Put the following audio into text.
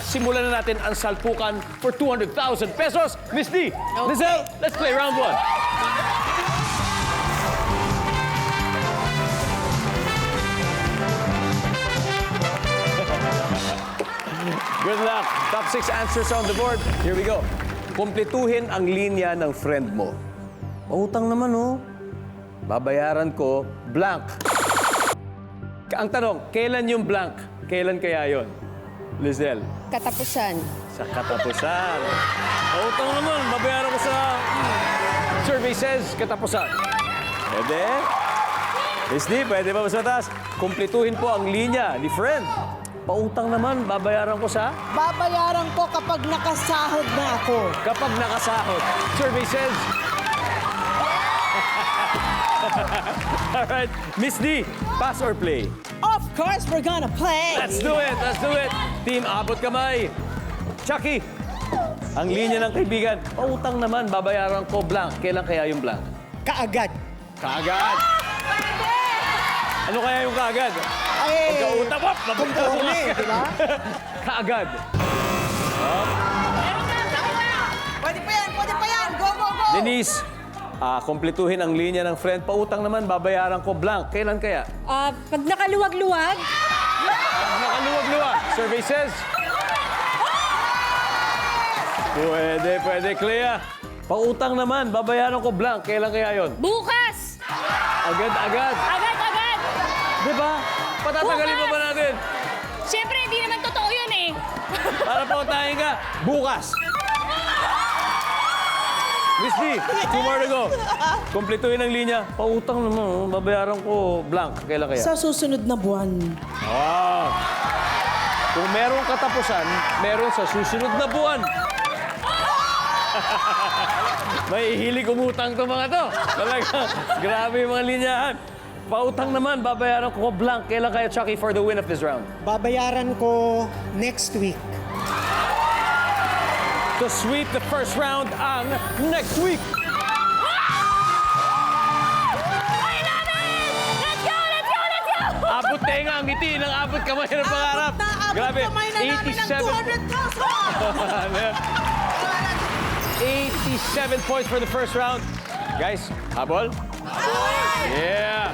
simulan na natin ang salpukan for 200,000 pesos. Miss D, Lizelle, let's play round 1. Good luck. Top 6 answers on the board. Here we go. Kumpletuhin ang linya ng friend mo. Pautang naman, oh. Babayaran ko, blank. Ang tanong, kailan yung blank? Kailan kaya yon? Lizelle. Katapusan. Sa katapusan. Pautang naman, babayaran ko sa... Survey says, katapusan. Pwede? Miss D, pwede ba mas mataas? Kumpletuhin po ang linya ni friend. Pautang naman, babayaran ko sa... Babayaran ko kapag nakasahod na ako. Kapag nakasahod. Survey says... Alright, Miss D, pass or play? Of course, we're gonna play. Let's do it, let's do it. Team, abot kamay. Chucky, ang linya ng kaibigan. Pautang naman, babayaran ko blank. Kailan kaya yung blank? Kaagad. Kaagad. Ano kaya yung kaagad? Ay, Pagkautang mo, kumpone, di ba? Kaagad. Pwede pa yan, pwede pa yan. Go, go, go. Denise, kumpletuhin ang linya ng friend. Pautang naman, babayaran ko blank. Kailan kaya? Pag nakaluwag-luwag, Nakaluwag-luwag. Survey says... Pwede, pwede, Clea. Pautang naman, babayaran ko blank. Kailan kaya yon? bukas! Agad-agad. Agad-agad! Di ba? Patatagalin pa ba natin? Siyempre, hindi naman totoo yun eh. Para pautahin ka, bukas. Miss D, 2 more to go. Kumpletuhin ang linya. Pautang naman, babayaran ko blank. Kailan kaya? Sa susunod na buwan. Wow. Kung merong katapusan, meron sa susunod na buwan. May hilig umutang to mga to. Talaga, grabe yung mga linyahan. Pautang naman, babayaran ko blank. Kailan kaya, Chucky, for the win of this round? Babayaran ko next week. To sweep the first round ang next week. I love it! Let's go, let's go, let's go! Abot tenga ang ngiti ng abot kamay ng pangarap. Grabe, 87 points for the first round. Guys, habol? Yeah.